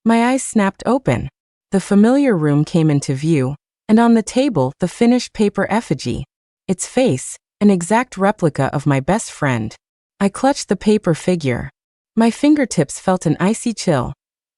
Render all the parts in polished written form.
My eyes snapped open. The familiar room came into view, and on the table, the finished paper effigy. Its face, an exact replica of my best friend. I clutched the paper figure. My fingertips felt an icy chill,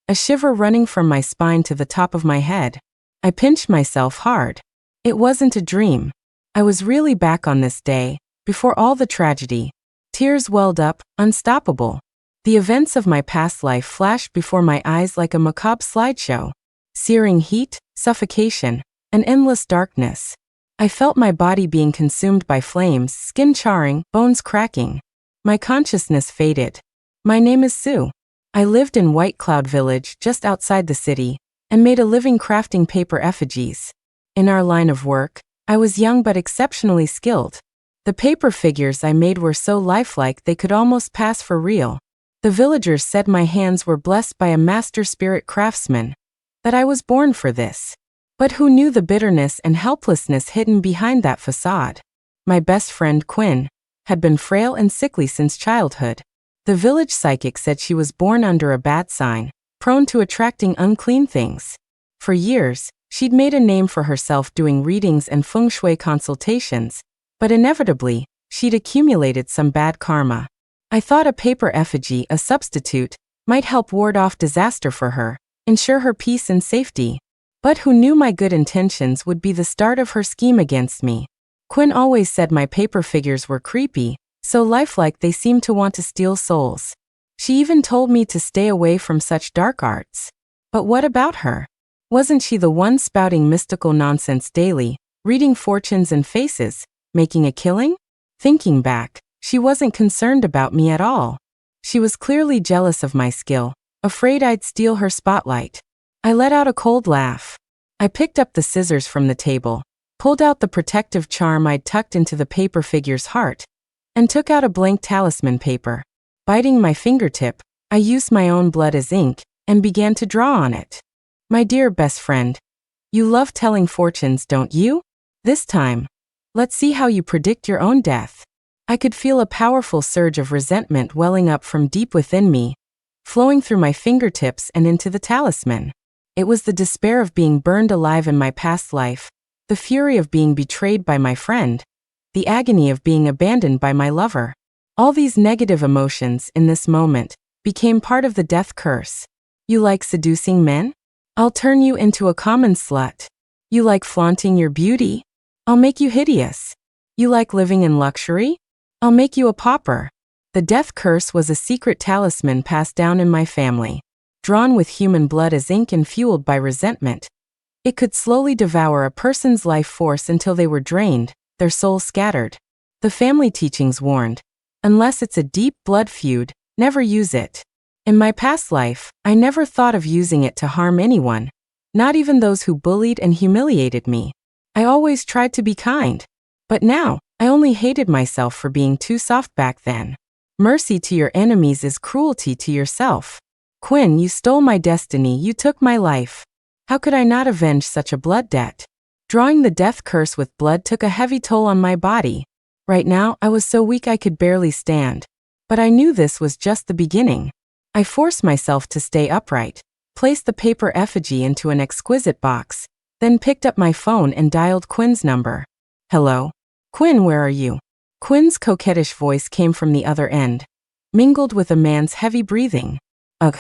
a shiver running from my spine to the top of my head. I pinched myself hard. It wasn't a dream. I was really back on this day, before all the tragedy. Tears welled up, unstoppable. The events of my past life flashed before my eyes like a macabre slideshow. Searing heat, suffocation, and endless darkness. I felt my body being consumed by flames, skin charring, bones cracking. My consciousness faded. My name is Sue. I lived in White Cloud Village just outside the city, and made a living crafting paper effigies. In our line of work, I was young but exceptionally skilled. The paper figures I made were so lifelike they could almost pass for real. The villagers said my hands were blessed by a master spirit craftsman, that I was born for this. But who knew the bitterness and helplessness hidden behind that facade? My best friend Quinn had been frail and sickly since childhood. The village psychic said she was born under a bad sign, prone to attracting unclean things. For years, she'd made a name for herself doing readings and feng shui consultations, but inevitably, she'd accumulated some bad karma. I thought a paper effigy, a substitute, might help ward off disaster for her, ensure her peace and safety. But who knew my good intentions would be the start of her scheme against me? Quinn always said my paper figures were creepy, so lifelike they seemed to want to steal souls. She even told me to stay away from such dark arts. But what about her? Wasn't she the one spouting mystical nonsense daily, reading fortunes and faces, making a killing? Thinking back, she wasn't concerned about me at all. She was clearly jealous of my skill, afraid I'd steal her spotlight. I let out a cold laugh. I picked up the scissors from the table, pulled out the protective charm I'd tucked into the paper figure's heart, and took out a blank talisman paper. Biting my fingertip, I used my own blood as ink and began to draw on it. My dear best friend, you love telling fortunes, don't you? This time, let's see how you predict your own death. I could feel a powerful surge of resentment welling up from deep within me, flowing through my fingertips and into the talisman. It was the despair of being burned alive in my past life, the fury of being betrayed by my friend, the agony of being abandoned by my lover. All these negative emotions in this moment became part of the death curse. You like seducing men? I'll turn you into a common slut. You like flaunting your beauty? I'll make you hideous. You like living in luxury? I'll make you a pauper. The death curse was a secret talisman passed down in my family, drawn with human blood as ink and fueled by resentment. It could slowly devour a person's life force until they were drained, their soul scattered. The family teachings warned, unless it's a deep blood feud, never use it. In my past life, I never thought of using it to harm anyone, not even those who bullied and humiliated me. I always tried to be kind. But now, I only hated myself for being too soft back then. Mercy to your enemies is cruelty to yourself. Quinn, you stole my destiny, you took my life. How could I not avenge such a blood debt? Drawing the death curse with blood took a heavy toll on my body. Right now, I was so weak I could barely stand. But I knew this was just the beginning. I forced myself to stay upright, placed the paper effigy into an exquisite box, then picked up my phone and dialed Quinn's number. Hello? Quinn, where are you? Quinn's coquettish voice came from the other end, mingled with a man's heavy breathing. Ugh.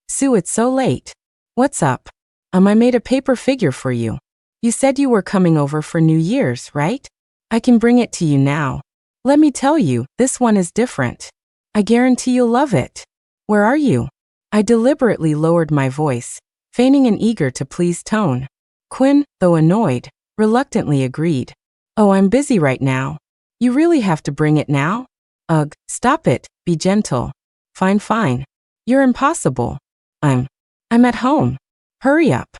Sue, it's so late. What's up? I made a paper figure for you. You said you were coming over for New Year's, right? I can bring it to you now. Let me tell you, this one is different. I guarantee you'll love it. Where are you? I deliberately lowered my voice, feigning an eager-to-please tone. Quinn, though annoyed, reluctantly agreed. Oh, I'm busy right now. You really have to bring it now? Ugh, stop it, be gentle. Fine. You're impossible. I'm at home. Hurry up.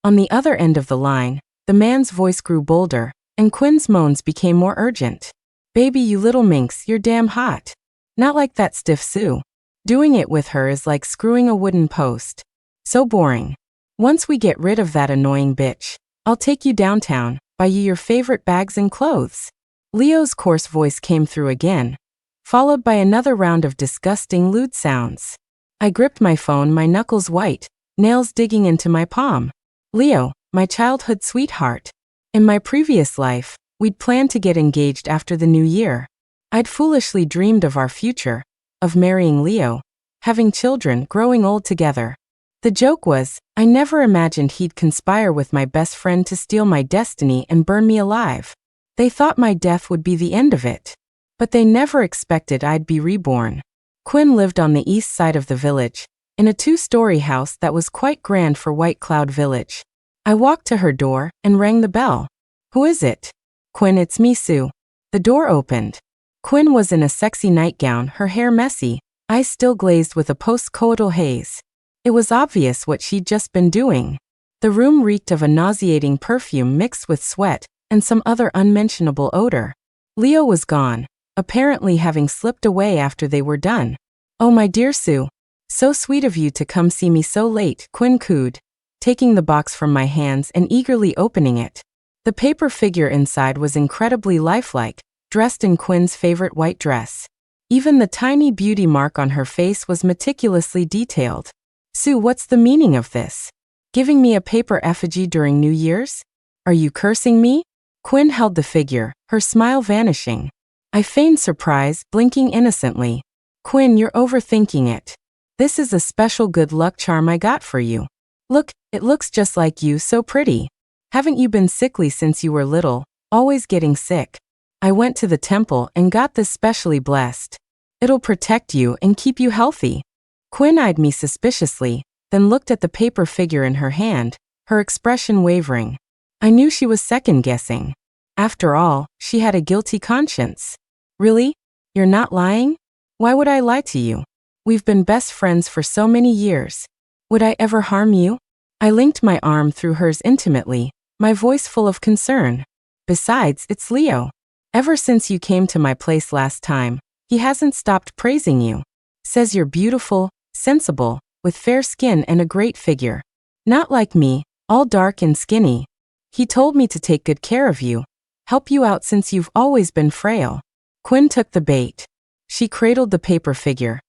On the other end of the line, the man's voice grew bolder, and Quinn's moans became more urgent. Baby, you little minx, you're damn hot. Not like that stiff Sue. Doing it with her is like screwing a wooden post. So boring. Once we get rid of that annoying bitch, I'll take you downtown, buy you your favorite bags and clothes. Leo's coarse voice came through again, followed by another round of disgusting lewd sounds. I gripped my phone, my knuckles white, nails digging into my palm. Leo, my childhood sweetheart. In my previous life, we'd planned to get engaged after the new year. I'd foolishly dreamed of our future, of marrying Leo, having children, growing old together. The joke was, I never imagined he'd conspire with my best friend to steal my destiny and burn me alive. They thought my death would be the end of it. But they never expected I'd be reborn. Quinn lived on the east side of the village, in a 2-story house that was quite grand for White Cloud Village. I walked to her door and rang the bell. Who is it? Quinn, it's me, Sue. The door opened. Quinn was in a sexy nightgown, her hair messy, eyes still glazed with a post-coital haze. It was obvious what she'd just been doing. The room reeked of a nauseating perfume mixed with sweat and some other unmentionable odor. Leo was gone, apparently having slipped away after they were done. Oh, my dear Sue. So sweet of you to come see me so late, Quinn cooed, taking the box from my hands and eagerly opening it. The paper figure inside was incredibly lifelike, dressed in Quinn's favorite white dress. Even the tiny beauty mark on her face was meticulously detailed. Sue, what's the meaning of this? Giving me a paper effigy during New Year's? Are you cursing me? Quinn held the figure, her smile vanishing. I feigned surprise, blinking innocently. Quinn, you're overthinking it. This is a special good luck charm I got for you. Look, it looks just like you, so pretty. Haven't you been sickly since you were little, always getting sick? I went to the temple and got this specially blessed. It'll protect you and keep you healthy. Quinn eyed me suspiciously, then looked at the paper figure in her hand, her expression wavering. I knew she was second-guessing. After all, she had a guilty conscience. Really? You're not lying? Why would I lie to you? We've been best friends for so many years. Would I ever harm you? I linked my arm through hers intimately, my voice full of concern. Besides, it's Leo. Ever since you came to my place last time, he hasn't stopped praising you. Says you're beautiful, sensible, with fair skin and a great figure. Not like me, all dark and skinny. He told me to take good care of you, help you out since you've always been frail. Quinn took the bait. She cradled the paper figure,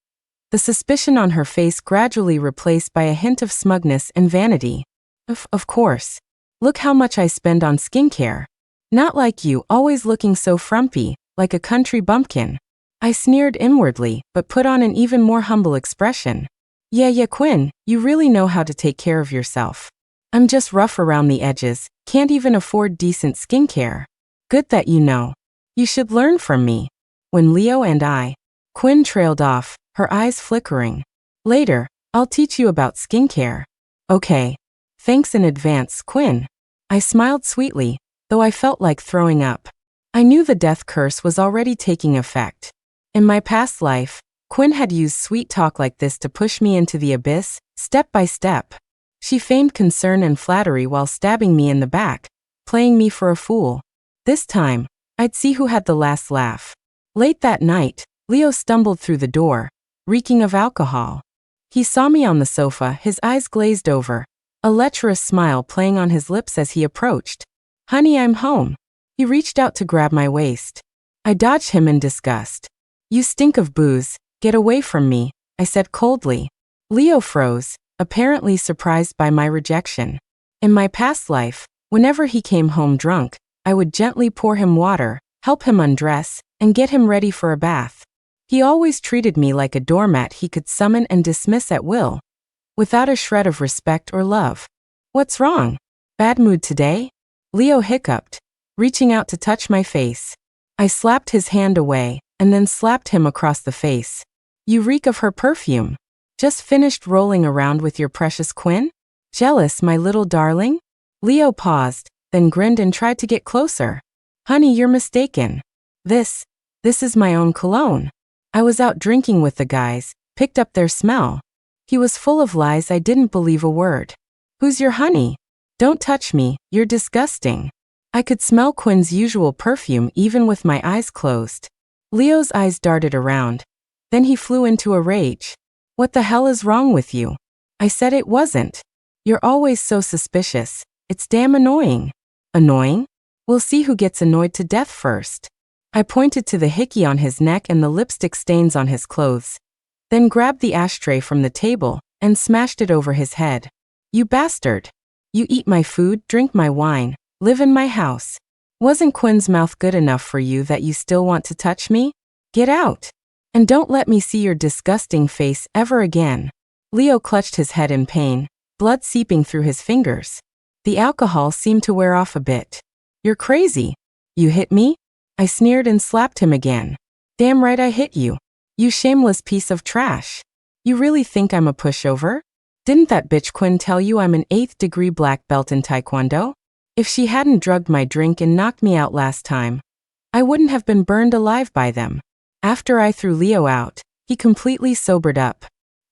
the suspicion on her face gradually replaced by a hint of smugness and vanity. Of course. Look how much I spend on skincare. Not like you, always looking so frumpy, like a country bumpkin. I sneered inwardly, but put on an even more humble expression. Yeah, Quinn, you really know how to take care of yourself. I'm just rough around the edges, can't even afford decent skincare. Good that you know. You should learn from me. When Leo and I. Quinn trailed off, her eyes flickering. Later, I'll teach you about skincare. Okay. Thanks in advance, Quinn. I smiled sweetly, though I felt like throwing up. I knew the death curse was already taking effect. In my past life, Quinn had used sweet talk like this to push me into the abyss, step by step. She feigned concern and flattery while stabbing me in the back, playing me for a fool. This time, I'd see who had the last laugh. Late that night, Leo stumbled through the door, reeking of alcohol. He saw me on the sofa, his eyes glazed over, a lecherous smile playing on his lips as he approached. Honey, I'm home. He reached out to grab my waist. I dodged him in disgust. You stink of booze, get away from me, I said coldly. Leo froze, apparently surprised by my rejection. In my past life, whenever he came home drunk, I would gently pour him water, help him undress, and get him ready for a bath. He always treated me like a doormat he could summon and dismiss at will, without a shred of respect or love. What's wrong? Bad mood today? Leo hiccuped, reaching out to touch my face. I slapped his hand away, and then slapped him across the face. You reek of her perfume. Just finished rolling around with your precious Quinn? Jealous, my little darling? Leo paused, then grinned and tried to get closer. Honey, you're mistaken. This is my own cologne. I was out drinking with the guys, picked up their smell. He was full of lies, I didn't believe a word. Who's your honey? Don't touch me, you're disgusting. I could smell Quinn's usual perfume even with my eyes closed. Leo's eyes darted around. Then he flew into a rage. What the hell is wrong with you? I said it wasn't. You're always so suspicious. It's damn annoying. Annoying? We'll see who gets annoyed to death first. I pointed to the hickey on his neck and the lipstick stains on his clothes, then grabbed the ashtray from the table and smashed it over his head. You bastard. You eat my food, drink my wine, live in my house. Wasn't Quinn's mouth good enough for you that you still want to touch me? Get out. And don't let me see your disgusting face ever again. Leo clutched his head in pain, blood seeping through his fingers. The alcohol seemed to wear off a bit. You're crazy. You hit me? I sneered and slapped him again. Damn right I hit you. You shameless piece of trash. You really think I'm a pushover? Didn't that bitch Quinn tell you I'm an 8th degree black belt in Taekwondo? If she hadn't drugged my drink and knocked me out last time, I wouldn't have been burned alive by them. After I threw Leo out, he completely sobered up.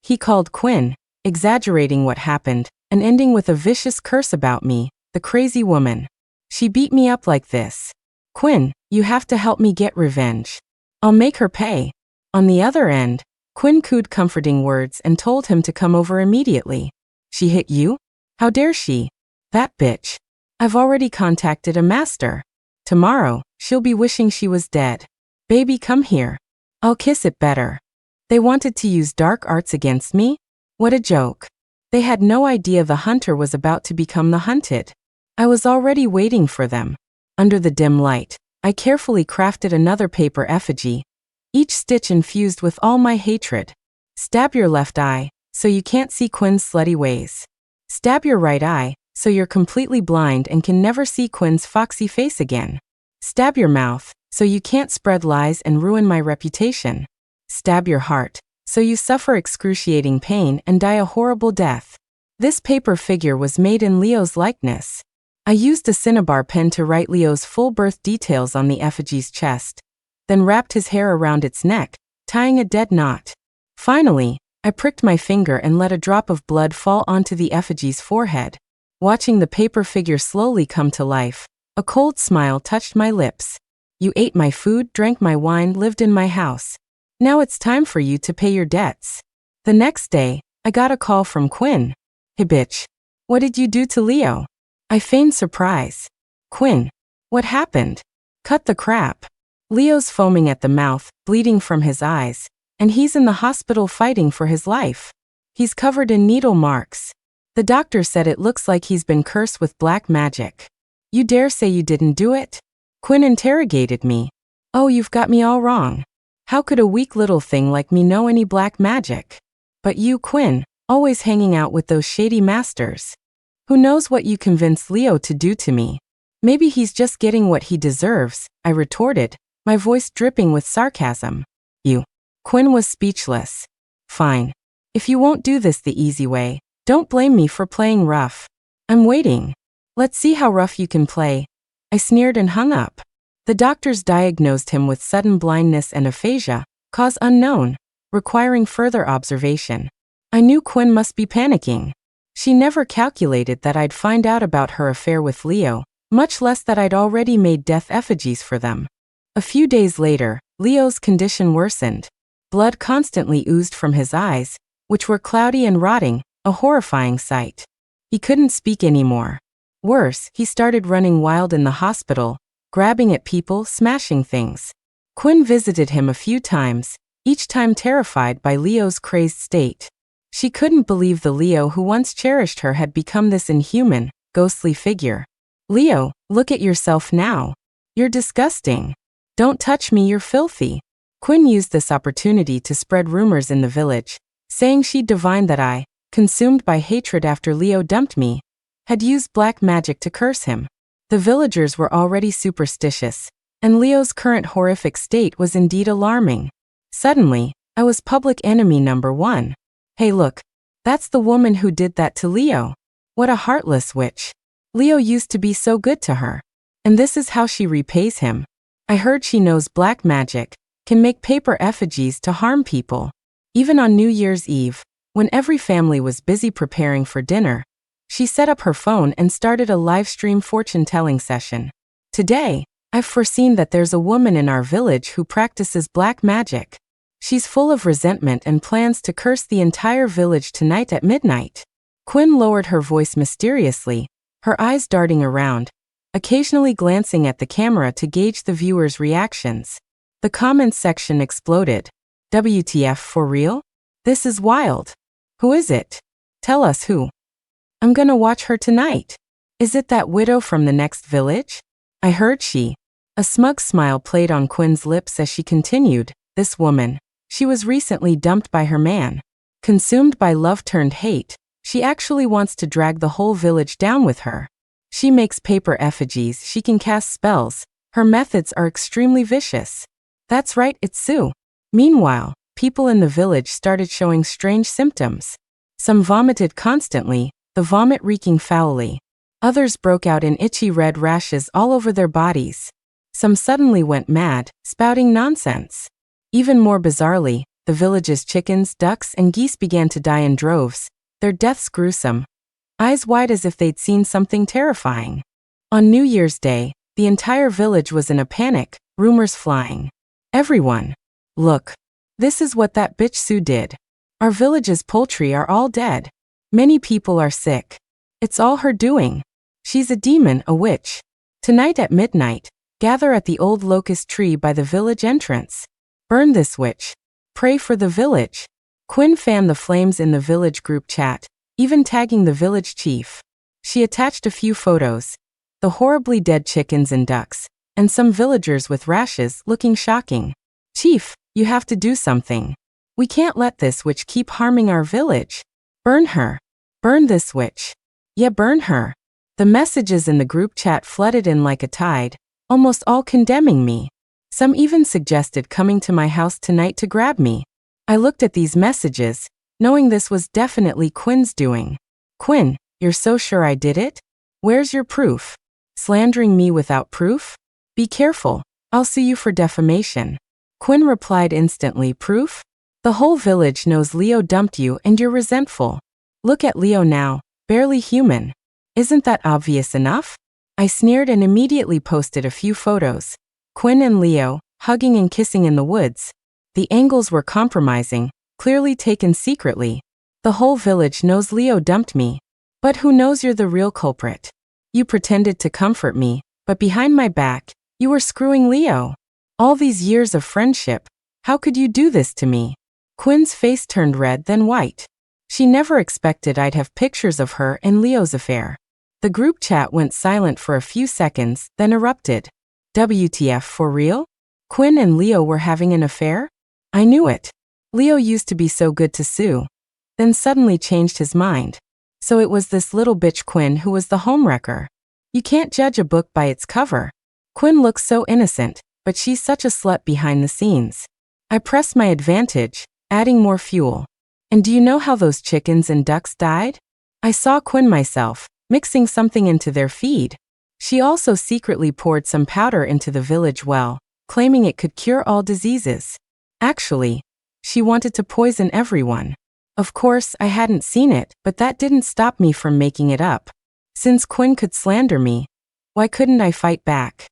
He called Quinn, exaggerating what happened, and ending with a vicious curse about me, the crazy woman. She beat me up like this. Quinn, you have to help me get revenge. I'll make her pay. On the other end, Quinn cooed comforting words and told him to come over immediately. She hit you? How dare she? That bitch. I've already contacted a master. Tomorrow, she'll be wishing she was dead. Baby, come here. I'll kiss it better. They wanted to use dark arts against me? What a joke. They had no idea the hunter was about to become the hunted. I was already waiting for them. Under the dim light, I carefully crafted another paper effigy, each stitch infused with all my hatred. Stab your left eye, so you can't see Quinn's slutty ways. Stab your right eye, so you're completely blind and can never see Quinn's foxy face again. Stab your mouth, so you can't spread lies and ruin my reputation. Stab your heart, so you suffer excruciating pain and die a horrible death. This paper figure was made in Leo's likeness. I used a cinnabar pen to write Leo's full birth details on the effigy's chest, then wrapped his hair around its neck, tying a dead knot. Finally, I pricked my finger and let a drop of blood fall onto the effigy's forehead. Watching the paper figure slowly come to life, a cold smile touched my lips. You ate my food, drank my wine, lived in my house. Now it's time for you to pay your debts. The next day, I got a call from Quinn. Hey bitch, what did you do to Leo? I feigned surprise. Quinn, what happened? Cut the crap. Leo's foaming at the mouth, bleeding from his eyes, and he's in the hospital fighting for his life. He's covered in needle marks. The doctor said it looks like he's been cursed with black magic. You dare say you didn't do it? Quinn interrogated me. Oh, you've got me all wrong. How could a weak little thing like me know any black magic? But you, Quinn, always hanging out with those shady masters. Who knows what you convinced Leo to do to me? Maybe he's just getting what he deserves, I retorted, my voice dripping with sarcasm. You. Quinn was speechless. Fine. If you won't do this the easy way, don't blame me for playing rough. I'm waiting. Let's see how rough you can play. I sneered and hung up. The doctors diagnosed him with sudden blindness and aphasia, cause unknown, requiring further observation. I knew Quinn must be panicking. She never calculated that I'd find out about her affair with Leo, much less that I'd already made death effigies for them. A few days later, Leo's condition worsened. Blood constantly oozed from his eyes, which were cloudy and rotting, a horrifying sight. He couldn't speak anymore. Worse, he started running wild in the hospital, grabbing at people, smashing things. Quinn visited him a few times, each time terrified by Leo's crazed state. She couldn't believe the Leo who once cherished her had become this inhuman, ghostly figure. Leo, look at yourself now. You're disgusting. Don't touch me, you're filthy. Quinn used this opportunity to spread rumors in the village, saying she'd divined that I, consumed by hatred after Leo dumped me, had used black magic to curse him. The villagers were already superstitious, and Leo's current horrific state was indeed alarming. Suddenly, I was public enemy number one. Hey look, that's the woman who did that to Leo. What a heartless witch. Leo used to be so good to her. And this is how she repays him. I heard she knows black magic, can make paper effigies to harm people. Even on New Year's Eve, when every family was busy preparing for dinner, she set up her phone and started a live stream fortune-telling session. Today, I've foreseen that there's a woman in our village who practices black magic. She's full of resentment and plans to curse the entire village tonight at midnight. Quinn lowered her voice mysteriously, her eyes darting around, occasionally glancing at the camera to gauge the viewers' reactions. The comments section exploded. WTF, for real? This is wild. Who is it? Tell us who. I'm gonna watch her tonight. Is it that widow from the next village? I heard she. A smug smile played on Quinn's lips as she continued, this woman. She was recently dumped by her man. Consumed by love turned hate, she actually wants to drag the whole village down with her. She makes paper effigies, she can cast spells. Her methods are extremely vicious. That's right, it's Sue. Meanwhile, people in the village started showing strange symptoms. Some vomited constantly, the vomit reeking foully. Others broke out in itchy red rashes all over their bodies. Some suddenly went mad, spouting nonsense. Even more bizarrely, the village's chickens, ducks, and geese began to die in droves, their deaths gruesome, eyes wide as if they'd seen something terrifying. On New Year's Day, the entire village was in a panic, rumors flying. Everyone. Look. This is what that bitch Sue did. Our village's poultry are all dead. Many people are sick. It's all her doing. She's a demon, a witch. Tonight at midnight, gather at the old locust tree by the village entrance. Burn this witch. Pray for the village. Quinn fanned the flames in the village group chat, even tagging the village chief. She attached a few photos. The horribly dead chickens and ducks, and some villagers with rashes looking shocking. Chief, you have to do something. We can't let this witch keep harming our village. Burn her. Burn this witch. Yeah, burn her. The messages in the group chat flooded in like a tide, almost all condemning me. Some even suggested coming to my house tonight to grab me. I looked at these messages, knowing this was definitely Quinn's doing. Quinn, you're so sure I did it? Where's your proof? Slandering me without proof? Be careful, I'll sue you for defamation. Quinn replied instantly, proof? The whole village knows Leo dumped you and you're resentful. Look at Leo now, barely human. Isn't that obvious enough? I sneered and immediately posted a few photos. Quinn and Leo, hugging and kissing in the woods. The angles were compromising, clearly taken secretly. The whole village knows Leo dumped me. But who knows you're the real culprit? You pretended to comfort me, but behind my back, you were screwing Leo. All these years of friendship, how could you do this to me? Quinn's face turned red then white. She never expected I'd have pictures of her and Leo's affair. The group chat went silent for a few seconds, then erupted. WTF, for real? Quinn and Leo were having an affair? I knew it. Leo used to be so good to Sue. Then suddenly changed his mind. So it was this little bitch Quinn who was the homewrecker. You can't judge a book by its cover. Quinn looks so innocent, but she's such a slut behind the scenes. I pressed my advantage, adding more fuel. And do you know how those chickens and ducks died? I saw Quinn myself, mixing something into their feed. She also secretly poured some powder into the village well, claiming it could cure all diseases. Actually, she wanted to poison everyone. Of course, I hadn't seen it, but that didn't stop me from making it up. Since Quinn could slander me, why couldn't I fight back?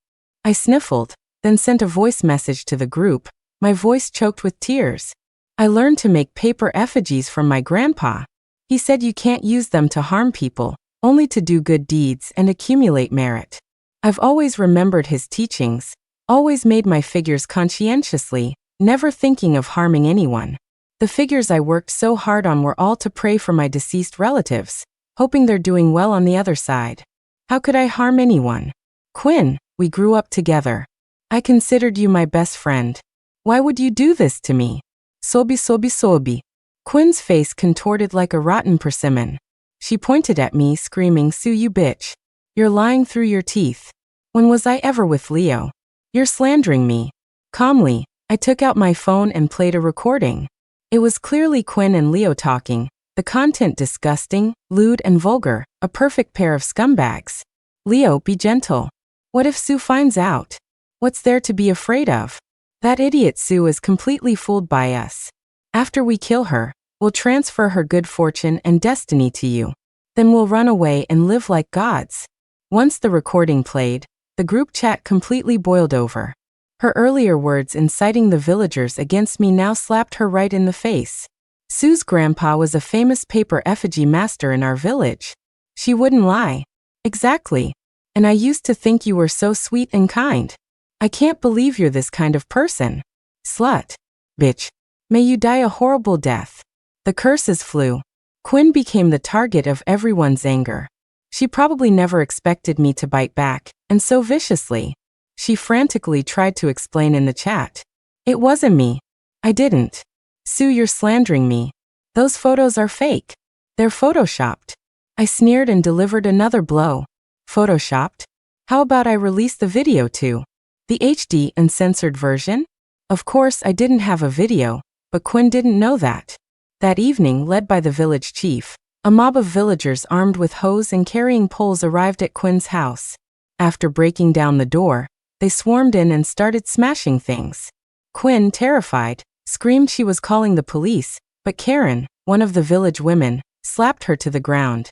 I sniffled, then sent a voice message to the group, my voice choked with tears. I learned to make paper effigies from my grandpa. He said you can't use them to harm people, only to do good deeds and accumulate merit. I've always remembered his teachings, always made my figures conscientiously, never thinking of harming anyone. The figures I worked so hard on were all to pray for my deceased relatives, hoping they're doing well on the other side. How could I harm anyone? Quinn, we grew up together. I considered you my best friend. Why would you do this to me? Sobi. Quinn's face contorted like a rotten persimmon. She pointed at me, screaming, Sue, you bitch. You're lying through your teeth. When was I ever with Leo? You're slandering me. Calmly, I took out my phone and played a recording. It was clearly Quinn and Leo talking, the content disgusting, lewd, and vulgar, a perfect pair of scumbags. Leo, be gentle. What if Sue finds out? What's there to be afraid of? That idiot Sue is completely fooled by us. After we kill her, we'll transfer her good fortune and destiny to you. Then we'll run away and live like gods. Once the recording played, the group chat completely boiled over. Her earlier words inciting the villagers against me now slapped her right in the face. Sue's grandpa was a famous paper effigy master in our village. She wouldn't lie. Exactly. And I used to think you were so sweet and kind. I can't believe you're this kind of person. Slut. Bitch. May you die a horrible death. The curses flew. Quinn became the target of everyone's anger. She probably never expected me to bite back, and so viciously. She frantically tried to explain in the chat. It wasn't me. I didn't. Sue, you're slandering me. Those photos are fake. They're photoshopped. I sneered and delivered another blow. Photoshopped? How about I release the video too? The HD uncensored version? Of course I didn't have a video, but Quinn didn't know that. That evening, led by the village chief, a mob of villagers armed with hoes and carrying poles arrived at Quinn's house. After breaking down the door, they swarmed in and started smashing things. Quinn, terrified, screamed she was calling the police, but Karen, one of the village women, slapped her to the ground.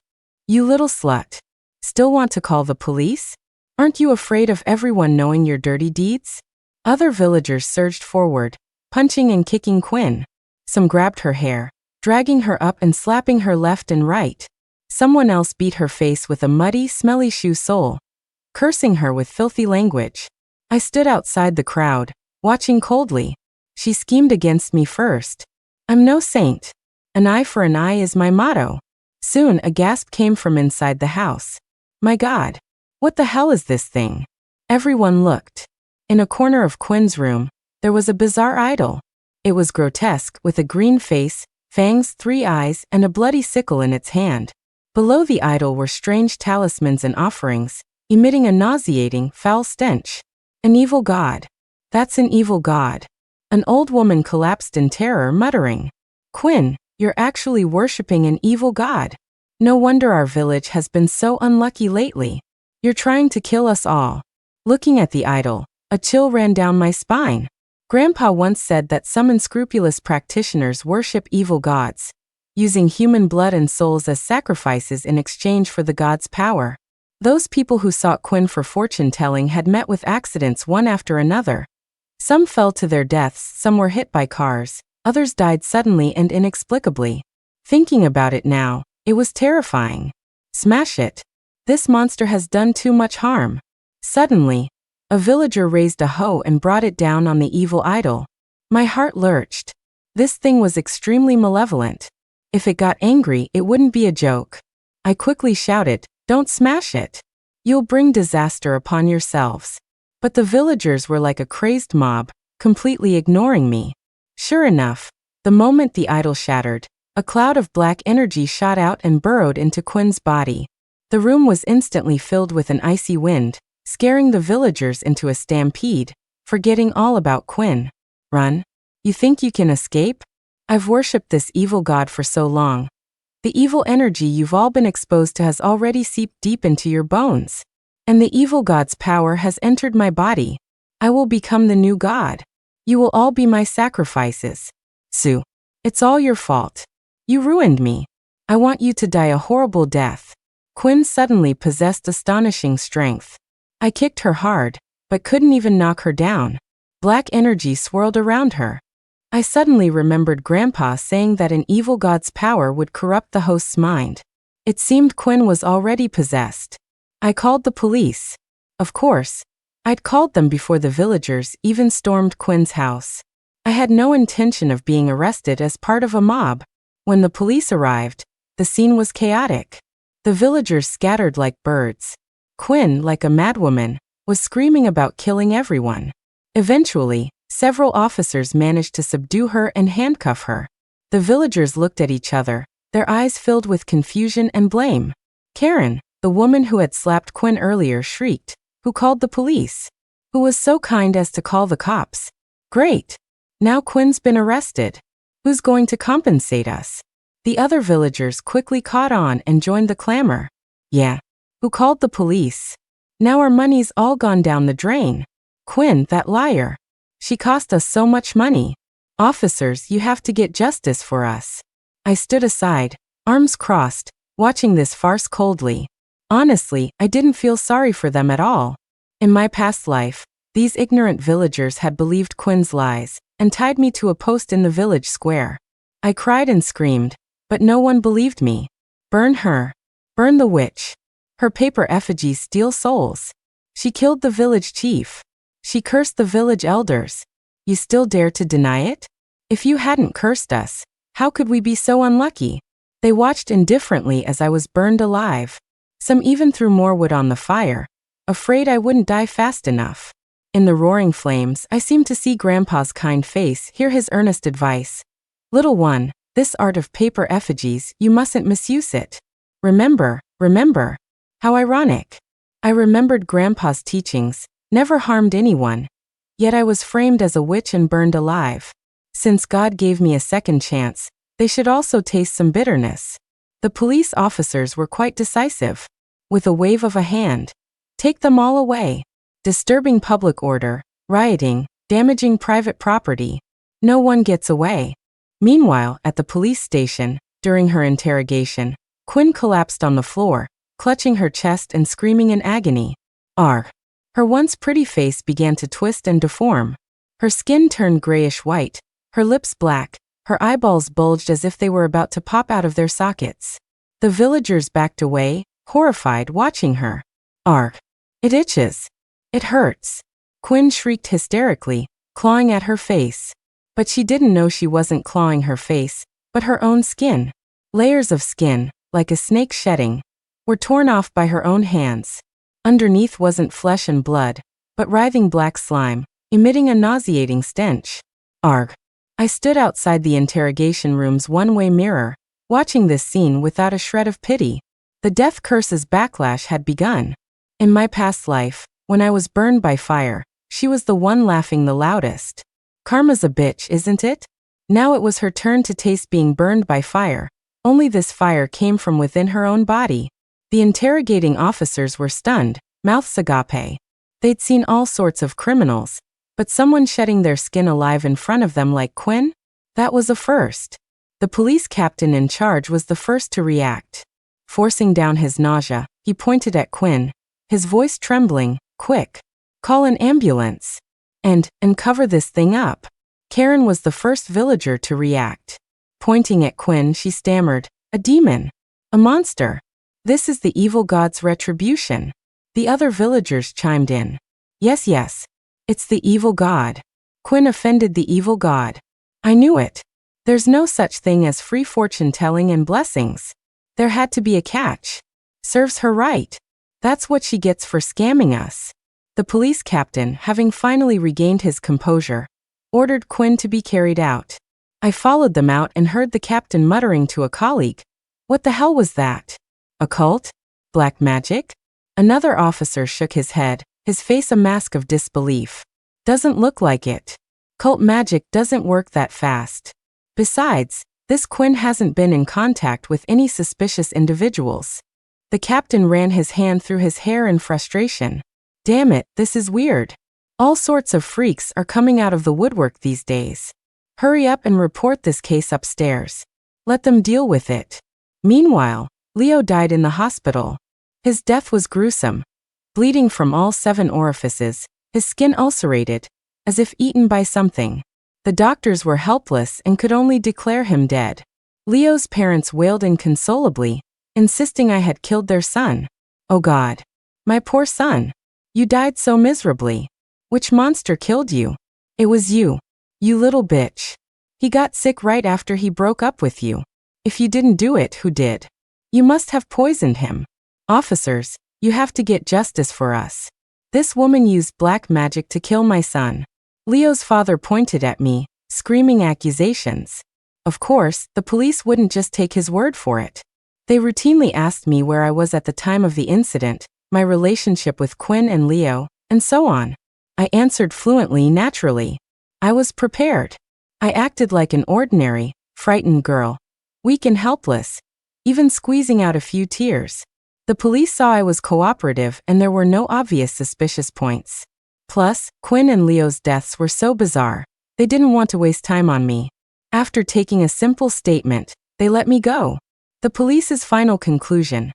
You little slut. Still want to call the police? Aren't you afraid of everyone knowing your dirty deeds? Other villagers surged forward, punching and kicking Quinn. Some grabbed her hair, dragging her up and slapping her left and right. Someone else beat her face with a muddy, smelly shoe sole, cursing her with filthy language. I stood outside the crowd, watching coldly. She schemed against me first. I'm no saint. An eye for an eye is my motto. Soon a gasp came from inside the house. My God, what the hell is this thing? Everyone looked. In a corner of Quinn's room, there was a bizarre idol. It was grotesque, with a green face, fangs, 3 eyes, and a bloody sickle in its hand. Below the idol were strange talismans and offerings, emitting a nauseating, foul stench. An evil god. That's an evil god. An old woman collapsed in terror, muttering, Quinn, you're actually worshipping an evil god. No wonder our village has been so unlucky lately. You're trying to kill us all. Looking at the idol, a chill ran down my spine. Grandpa once said that some unscrupulous practitioners worship evil gods, using human blood and souls as sacrifices in exchange for the god's power. Those people who sought Quinn for fortune-telling had met with accidents one after another. Some fell to their deaths, some were hit by cars, others died suddenly and inexplicably. Thinking about it now, it was terrifying. Smash it. This monster has done too much harm. Suddenly, a villager raised a hoe and brought it down on the evil idol. My heart lurched. This thing was extremely malevolent. If it got angry, it wouldn't be a joke. I quickly shouted, Don't smash it. You'll bring disaster upon yourselves. But the villagers were like a crazed mob, completely ignoring me. Sure enough, the moment the idol shattered, a cloud of black energy shot out and burrowed into Quinn's body. The room was instantly filled with an icy wind, scaring the villagers into a stampede, forgetting all about Quinn. Run? You think you can escape? I've worshipped this evil god for so long. The evil energy you've all been exposed to has already seeped deep into your bones. And the evil god's power has entered my body. I will become the new god. You will all be my sacrifices. Sue, it's all your fault. You ruined me. I want you to die a horrible death. Quinn suddenly possessed astonishing strength. I kicked her hard, but couldn't even knock her down. Black energy swirled around her. I suddenly remembered Grandpa saying that an evil god's power would corrupt the host's mind. It seemed Quinn was already possessed. I called the police. Of course, I'd called them before the villagers even stormed Quinn's house. I had no intention of being arrested as part of a mob. When the police arrived, the scene was chaotic. The villagers scattered like birds. Quinn, like a madwoman, was screaming about killing everyone. Eventually, several officers managed to subdue her and handcuff her. The villagers looked at each other, their eyes filled with confusion and blame. Karen, the woman who had slapped Quinn earlier, shrieked, Who called the police? Who was so kind as to call the cops? Great! Now Quinn's been arrested. Who's going to compensate us? The other villagers quickly caught on and joined the clamor. Yeah. Who called the police? Now our money's all gone down the drain. Quinn, that liar. She cost us so much money. Officers, you have to get justice for us. I stood aside, arms crossed, watching this farce coldly. Honestly, I didn't feel sorry for them at all. In my past life, these ignorant villagers had believed Quinn's lies and tied me to a post in the village square. I cried and screamed, but no one believed me. Burn her. Burn the witch. Her paper effigies steal souls. She killed the village chief. She cursed the village elders. You still dare to deny it? If you hadn't cursed us, how could we be so unlucky? They watched indifferently as I was burned alive. Some even threw more wood on the fire, afraid I wouldn't die fast enough. In the roaring flames, I seemed to see Grandpa's kind face, hear his earnest advice. Little one, this art of paper effigies, you mustn't misuse it. Remember, remember. How ironic. I remembered Grandpa's teachings, never harmed anyone. Yet I was framed as a witch and burned alive. Since God gave me a second chance, they should also taste some bitterness. The police officers were quite decisive. With a wave of a hand, take them all away. Disturbing public order, rioting, damaging private property. No one gets away. Meanwhile, at the police station, during her interrogation, Quinn collapsed on the floor, clutching her chest and screaming in agony. Argh. Her once pretty face began to twist and deform. Her skin turned grayish-white, her lips black, her eyeballs bulged as if they were about to pop out of their sockets. The villagers backed away, horrified, watching her. Argh. It itches. It hurts. Quinn shrieked hysterically, clawing at her face. But she didn't know she wasn't clawing her face, but her own skin. Layers of skin, like a snake shedding, were torn off by her own hands. Underneath wasn't flesh and blood, but writhing black slime, emitting a nauseating stench. Argh. I stood outside the interrogation room's one-way mirror, watching this scene without a shred of pity. The death curse's backlash had begun. In my past life, when I was burned by fire, she was the one laughing the loudest. Karma's a bitch, isn't it? Now it was her turn to taste being burned by fire, only this fire came from within her own body. The interrogating officers were stunned, mouths agape. They'd seen all sorts of criminals, but someone shedding their skin alive in front of them like Quinn? That was a first. The police captain in charge was the first to react. Forcing down his nausea, he pointed at Quinn, his voice trembling. Quick. Call an ambulance. And cover this thing up. Karen was the first villager to react. Pointing at Quinn, she stammered, a demon. A monster. This is the evil god's retribution. The other villagers chimed in. Yes, yes. It's the evil god. Quinn offended the evil god. I knew it. There's no such thing as free fortune-telling and blessings. There had to be a catch. Serves her right. That's what she gets for scamming us. The police captain, having finally regained his composure, ordered Quinn to be carried out. I followed them out and heard the captain muttering to a colleague, "What the hell was that? A cult? Black magic?" Another officer shook his head, his face a mask of disbelief. Doesn't look like it. Cult magic doesn't work that fast. Besides, this Quinn hasn't been in contact with any suspicious individuals. The captain ran his hand through his hair in frustration. Damn it, this is weird. All sorts of freaks are coming out of the woodwork these days. Hurry up and report this case upstairs. Let them deal with it. Meanwhile, Leo died in the hospital. His death was gruesome. Bleeding from all 7 orifices, his skin ulcerated, as if eaten by something. The doctors were helpless and could only declare him dead. Leo's parents wailed inconsolably, insisting I had killed their son. Oh God. My poor son. You died so miserably. Which monster killed you? It was you. You little bitch. He got sick right after he broke up with you. If you didn't do it, who did? You must have poisoned him. Officers, you have to get justice for us. This woman used black magic to kill my son. Leo's father pointed at me, screaming accusations. Of course, the police wouldn't just take his word for it. They routinely asked me where I was at the time of the incident, my relationship with Quinn and Leo, and so on. I answered fluently, naturally. I was prepared. I acted like an ordinary, frightened girl, weak and helpless, even squeezing out a few tears. The police saw I was cooperative and there were no obvious suspicious points. Plus, Quinn and Leo's deaths were so bizarre, they didn't want to waste time on me. After taking a simple statement, they let me go. The police's final conclusion.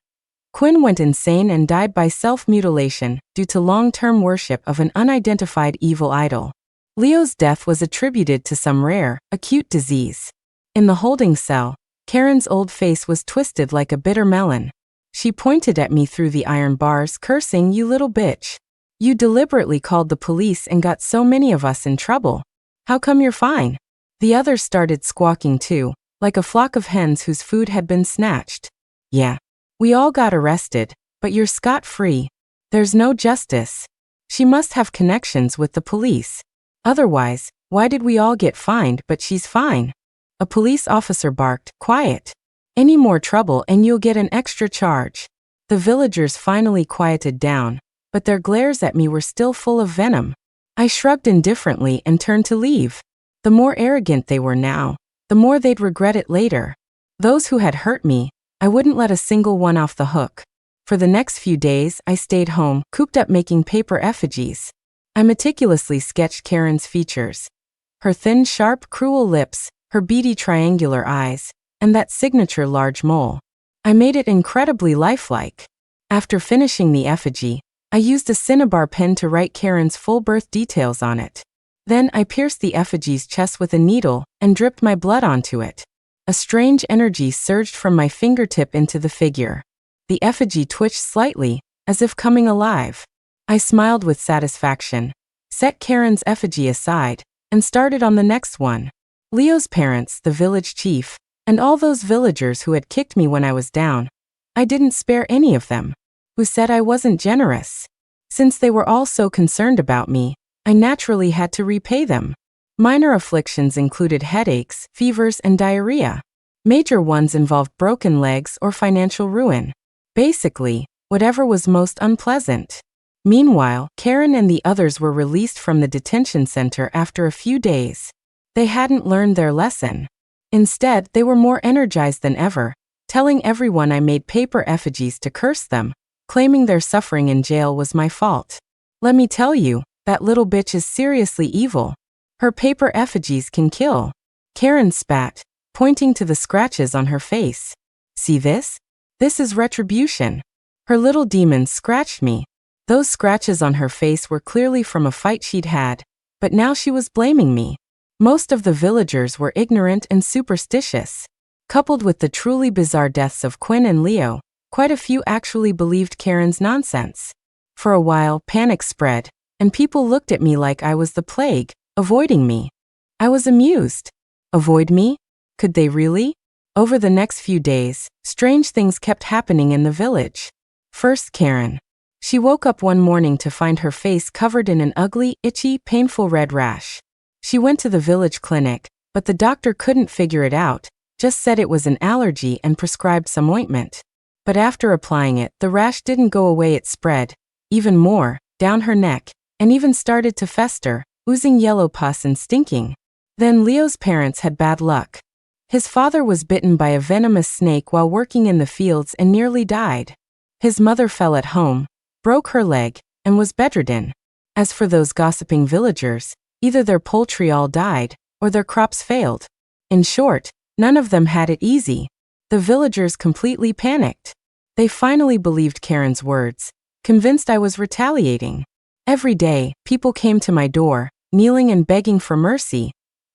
Quinn went insane and died by self-mutilation due to long-term worship of an unidentified evil idol. Leo's death was attributed to some rare, acute disease. In the holding cell, Karen's old face was twisted like a bitter melon. She pointed at me through the iron bars, cursing, "You little bitch. You deliberately called the police and got so many of us in trouble. How come you're fine?" The others started squawking too, like a flock of hens whose food had been snatched. Yeah. We all got arrested, but you're scot-free. There's no justice. She must have connections with the police. Otherwise, why did we all get fined but she's fine? A police officer barked, quiet. Any more trouble and you'll get an extra charge. The villagers finally quieted down, but their glares at me were still full of venom. I shrugged indifferently and turned to leave. The more arrogant they were now, the more they'd regret it later. Those who had hurt me, I wouldn't let a single one off the hook. For the next few days, I stayed home, cooped up making paper effigies. I meticulously sketched Karen's features. Her thin, sharp, cruel lips, her beady triangular eyes, and that signature large mole. I made it incredibly lifelike. After finishing the effigy, I used a cinnabar pen to write Karen's full birth details on it. Then I pierced the effigy's chest with a needle and dripped my blood onto it. A strange energy surged from my fingertip into the figure. The effigy twitched slightly, as if coming alive. I smiled with satisfaction, set Karen's effigy aside, and started on the next one. Leo's parents, the village chief, and all those villagers who had kicked me when I was down. I didn't spare any of them. Who said I wasn't generous? Since they were all so concerned about me, I naturally had to repay them. Minor afflictions included headaches, fevers, and diarrhea. Major ones involved broken legs or financial ruin. Basically, whatever was most unpleasant. Meanwhile, Karen and the others were released from the detention center after a few days. They hadn't learned their lesson. Instead, they were more energized than ever, telling everyone I made paper effigies to curse them, claiming their suffering in jail was my fault. Let me tell you, that little bitch is seriously evil. Her paper effigies can kill. Karen spat, pointing to the scratches on her face. See this? This is retribution. Her little demon scratched me. Those scratches on her face were clearly from a fight she'd had, but now she was blaming me. Most of the villagers were ignorant and superstitious. Coupled with the truly bizarre deaths of Quinn and Leo, quite a few actually believed Karen's nonsense. For a while, panic spread, and people looked at me like I was the plague, avoiding me. I was amused. Avoid me? Could they really? Over the next few days, strange things kept happening in the village. First, Karen. She woke up one morning to find her face covered in an ugly, itchy, painful red rash. She went to the village clinic, but the doctor couldn't figure it out, just said it was an allergy and prescribed some ointment. But after applying it, the rash didn't go away, it spread, even more, down her neck, and even started to fester, oozing yellow pus and stinking. Then Leo's parents had bad luck. His father was bitten by a venomous snake while working in the fields and nearly died. His mother fell at home, broke her leg, and was bedridden. As for those gossiping villagers, either their poultry all died, or their crops failed. In short, none of them had it easy. The villagers completely panicked. They finally believed Karen's words, convinced I was retaliating. Every day, people came to my door, kneeling and begging for mercy,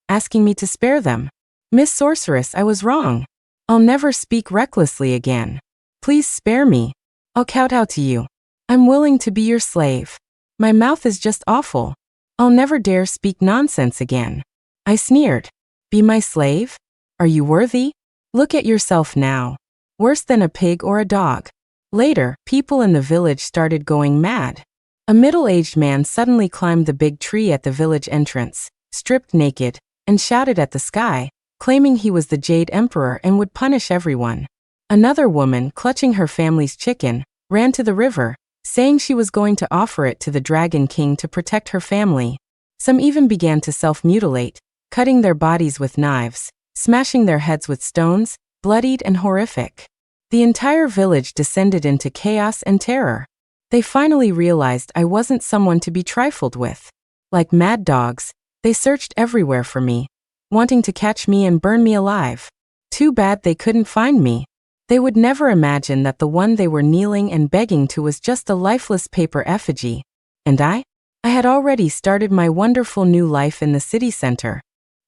asking me to spare them. Miss Sorceress, I was wrong. I'll never speak recklessly again. Please spare me. I'll kowtow to you. I'm willing to be your slave. My mouth is just awful. I'll never dare speak nonsense again. I sneered. Be my slave? Are you worthy? Look at yourself now. Worse than a pig or a dog. Later, people in the village started going mad. A middle-aged man suddenly climbed the big tree at the village entrance, stripped naked, and shouted at the sky, claiming he was the Jade Emperor and would punish everyone. Another woman, clutching her family's chicken, ran to the river, saying she was going to offer it to the Dragon King to protect her family. Some even began to self-mutilate, cutting their bodies with knives, smashing their heads with stones, bloodied and horrific. The entire village descended into chaos and terror. They finally realized I wasn't someone to be trifled with. Like mad dogs, they searched everywhere for me, wanting to catch me and burn me alive. Too bad they couldn't find me. They would never imagine that the one they were kneeling and begging to was just a lifeless paper effigy. And I had already started my wonderful new life in the city center.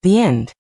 The end.